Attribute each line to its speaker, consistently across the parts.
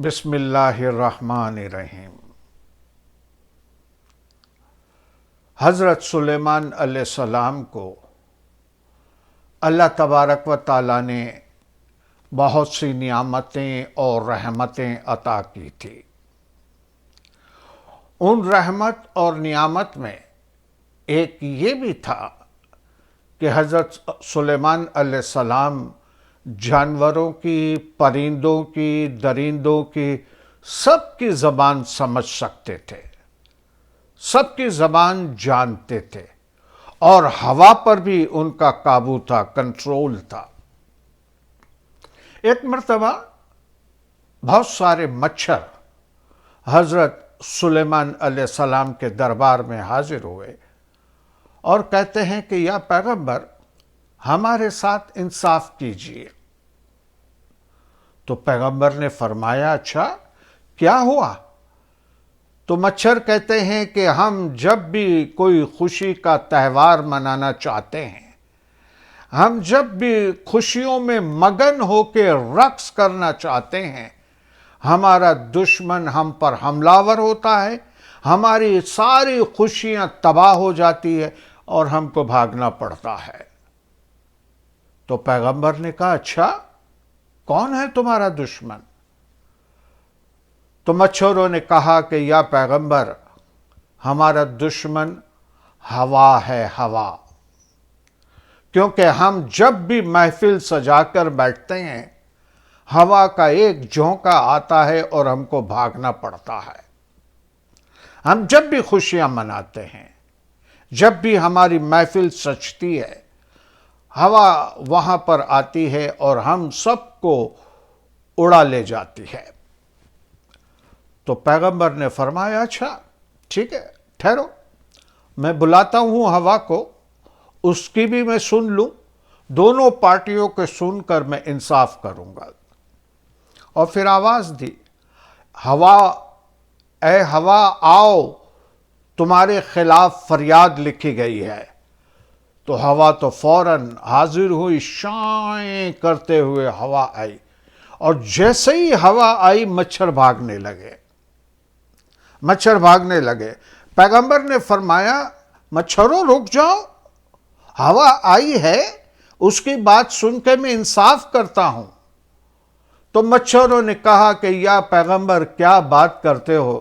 Speaker 1: بسم اللہ الرحمن الرحیم۔ حضرت سلیمان علیہ السلام کو اللہ تبارک و تعالیٰ نے بہت سی نعمتیں اور رحمتیں عطا کی تھی۔ ان رحمت اور نعمت میں ایک یہ بھی تھا کہ حضرت سلیمان علیہ السلام جانوروں کی، پرندوں کی، درندوں کی سب کی زبان سمجھ سکتے تھے، سب کی زبان جانتے تھے، اور ہوا پر بھی ان کا قابو تھا، کنٹرول تھا۔ ایک مرتبہ بہت سارے مچھر حضرت سلیمان علیہ السلام کے دربار میں حاضر ہوئے اور کہتے ہیں کہ یا پیغمبر، ہمارے ساتھ انصاف کیجیے۔ تو پیغمبر نے فرمایا، اچھا کیا ہوا؟ تو مچھر کہتے ہیں کہ ہم جب بھی کوئی خوشی کا تہوار منانا چاہتے ہیں، ہم جب بھی خوشیوں میں مگن ہو کے رقص کرنا چاہتے ہیں، ہمارا دشمن ہم پر حملہ ور ہوتا ہے، ہماری ساری خوشیاں تباہ ہو جاتی ہے اور ہم کو بھاگنا پڑتا ہے۔ تو پیغمبر نے کہا، اچھا کون ہے تمہارا دشمن؟ تو مچھروں نے کہا کہ یا پیغمبر، ہمارا دشمن ہوا ہے، ہوا، کیونکہ ہم جب بھی محفل سجا کر بیٹھتے ہیں، ہوا کا ایک جھونکا آتا ہے اور ہم کو بھاگنا پڑتا ہے۔ ہم جب بھی خوشیاں مناتے ہیں، جب بھی ہماری محفل سجتی ہے، ہوا وہاں پر آتی ہے اور ہم سب کو اڑا لے جاتی ہے۔ تو پیغمبر نے فرمایا، اچھا ٹھیک ہے، ٹھہرو، میں بلاتا ہوں ہوا کو، اس کی بھی میں سن لوں، دونوں پارٹیوں کے سن کر میں انصاف کروں گا۔ اور پھر آواز دی، ہوا، اے ہوا آؤ، تمہارے خلاف فریاد لکھی گئی ہے۔ تو ہوا تو فوراً حاضر ہوئی، شائیں کرتے ہوئے ہوا آئی، اور جیسے ہی ہوا آئی مچھر بھاگنے لگے، مچھر بھاگنے لگے۔ پیغمبر نے فرمایا، مچھروں رک جاؤ، ہوا آئی ہے، اس کی بات سن کے میں انصاف کرتا ہوں۔ تو مچھروں نے کہا کہ یا پیغمبر، کیا بات کرتے ہو؟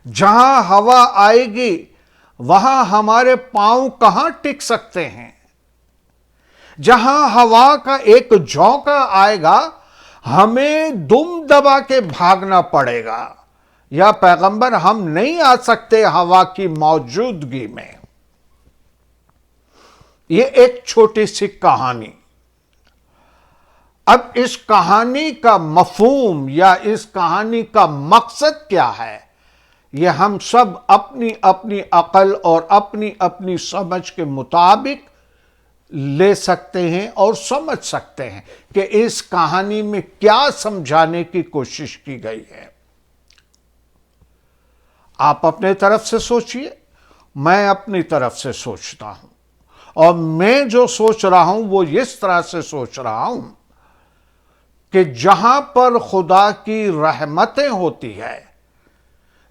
Speaker 1: جہاں ہوا آئے گی وہاں ہمارے پاؤں کہاں ٹک سکتے ہیں؟ جہاں ہوا کا ایک جھونکا آئے گا ہمیں دم دبا کے بھاگنا پڑے گا۔ یا پیغمبر، ہم نہیں آ سکتے ہوا کی موجودگی میں۔ یہ ایک چھوٹی سی کہانی۔ اب اس کہانی کا مفہوم یا اس کہانی کا مقصد کیا ہے، یہ ہم سب اپنی اپنی عقل اور اپنی اپنی سمجھ کے مطابق لے سکتے ہیں اور سمجھ سکتے ہیں کہ اس کہانی میں کیا سمجھانے کی کوشش کی گئی ہے۔ آپ اپنے طرف سے سوچئے، میں اپنی طرف سے سوچتا ہوں، اور میں جو سوچ رہا ہوں وہ اس طرح سے سوچ رہا ہوں کہ جہاں پر خدا کی رحمتیں ہوتی ہے،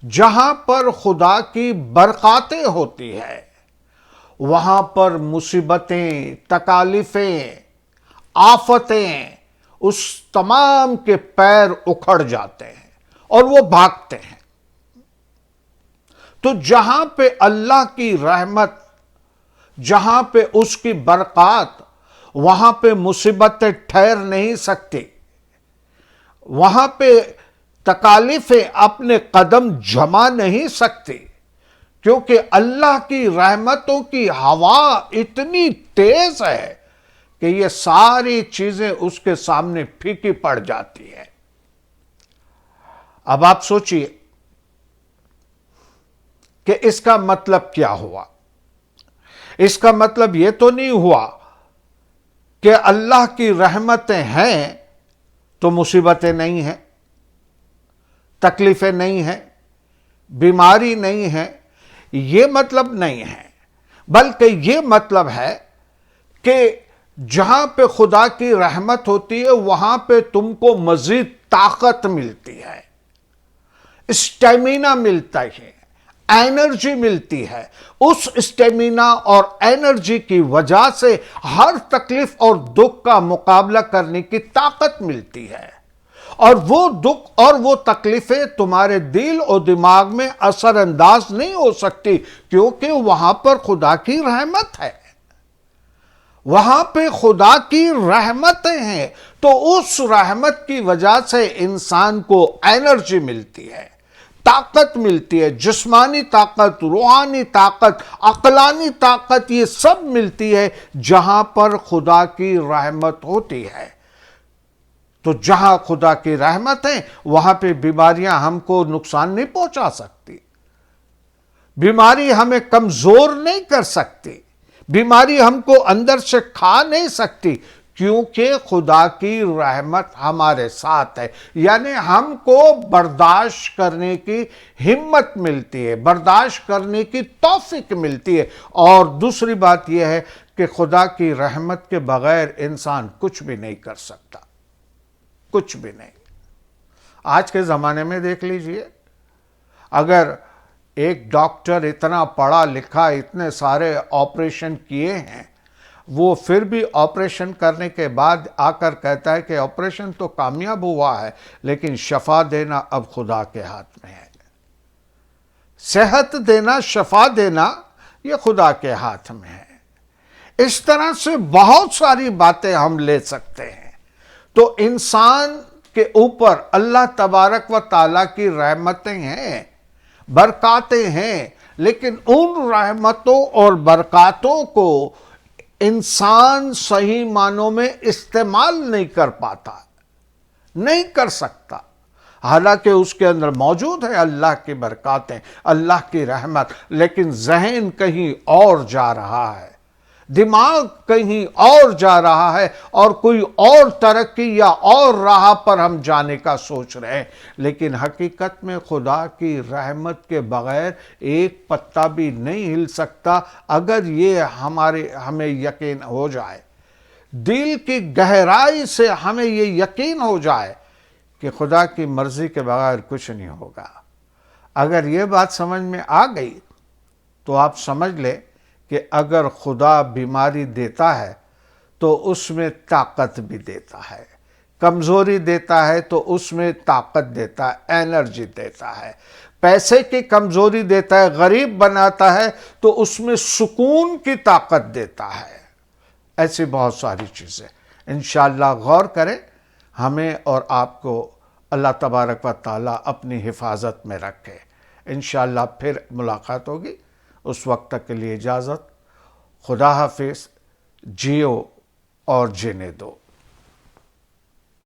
Speaker 1: جہاں پر خدا کی برکاتیں ہوتی ہے، وہاں پر مصیبتیں، تکالیفیں، آفتیں اس تمام کے پیر اکھڑ جاتے ہیں اور وہ بھاگتے ہیں۔ تو جہاں پہ اللہ کی رحمت، جہاں پہ اس کی برکات، وہاں پہ مصیبتیں ٹھہر نہیں سکتی، وہاں پہ تکالیفیں اپنے قدم جما نہیں سکتی، کیونکہ اللہ کی رحمتوں کی ہوا اتنی تیز ہے کہ یہ ساری چیزیں اس کے سامنے پھیکی پڑ جاتی ہیں۔ اب آپ سوچئے کہ اس کا مطلب کیا ہوا؟ اس کا مطلب یہ تو نہیں ہوا کہ اللہ کی رحمتیں ہیں تو مصیبتیں نہیں ہیں، تکلیفیں نہیں ہیں، بیماری نہیں ہے، یہ مطلب نہیں ہے، بلکہ یہ مطلب ہے کہ جہاں پہ خدا کی رحمت ہوتی ہے وہاں پہ تم کو مزید طاقت ملتی ہے، اسٹیمینا ملتا ہے، انرجی ملتی ہے۔ اس اسٹیمینا اور انرجی کی وجہ سے ہر تکلیف اور دکھ کا مقابلہ کرنے کی طاقت ملتی ہے، اور وہ دکھ اور وہ تکلیفیں تمہارے دل اور دماغ میں اثر انداز نہیں ہو سکتی، کیونکہ وہاں پر خدا کی رحمت ہے، وہاں پہ خدا کی رحمتیں ہیں۔ تو اس رحمت کی وجہ سے انسان کو انرجی ملتی ہے، طاقت ملتی ہے، جسمانی طاقت، روحانی طاقت، عقلانی طاقت، یہ سب ملتی ہے جہاں پر خدا کی رحمت ہوتی ہے۔ تو جہاں خدا کی رحمت ہے وہاں پہ بیماریاں ہم کو نقصان نہیں پہنچا سکتی، بیماری ہمیں کمزور نہیں کر سکتی، بیماری ہم کو اندر سے کھا نہیں سکتی، کیونکہ خدا کی رحمت ہمارے ساتھ ہے۔ یعنی ہم کو برداشت کرنے کی ہمت ملتی ہے، برداشت کرنے کی توفیق ملتی ہے۔ اور دوسری بات یہ ہے کہ خدا کی رحمت کے بغیر انسان کچھ بھی نہیں کر سکتا، کچھ بھی نہیں۔ آج کے زمانے میں دیکھ لیجئے، اگر ایک ڈاکٹر اتنا پڑھا لکھا، اتنے سارے آپریشن کیے ہیں، وہ پھر بھی آپریشن کرنے کے بعد آ کر کہتا ہے کہ آپریشن تو کامیاب ہوا ہے لیکن شفا دینا اب خدا کے ہاتھ میں ہے، صحت دینا، شفا دینا یہ خدا کے ہاتھ میں ہے۔ اس طرح سے بہت ساری باتیں ہم لے سکتے ہیں۔ تو انسان کے اوپر اللہ تبارک و تعالیٰ کی رحمتیں ہیں، برکاتیں ہیں، لیکن ان رحمتوں اور برکاتوں کو انسان صحیح معنوں میں استعمال نہیں کر پاتا، نہیں کر سکتا، حالانکہ اس کے اندر موجود ہے اللہ کی برکاتیں، اللہ کی رحمت، لیکن ذہن کہیں اور جا رہا ہے، دماغ کہیں اور جا رہا ہے، اور کوئی اور ترقی یا اور راہ پر ہم جانے کا سوچ رہے ہیں۔ لیکن حقیقت میں خدا کی رحمت کے بغیر ایک پتا بھی نہیں ہل سکتا۔ اگر یہ ہمیں یقین ہو جائے، دل کی گہرائی سے ہمیں یہ یقین ہو جائے کہ خدا کی مرضی کے بغیر کچھ نہیں ہوگا، اگر یہ بات سمجھ میں آ گئی تو آپ سمجھ لیں کہ اگر خدا بیماری دیتا ہے تو اس میں طاقت بھی دیتا ہے، کمزوری دیتا ہے تو اس میں طاقت دیتا ہے، انرجی دیتا ہے، پیسے کی کمزوری دیتا ہے، غریب بناتا ہے تو اس میں سکون کی طاقت دیتا ہے۔ ایسی بہت ساری چیزیں انشاءاللہ غور کریں، ہمیں اور آپ کو اللہ تبارک و تعالیٰ اپنی حفاظت میں رکھے۔ انشاءاللہ پھر ملاقات ہوگی، اس وقت تک کے لیے اجازت، خدا حافظ، جیو اور جینے دو۔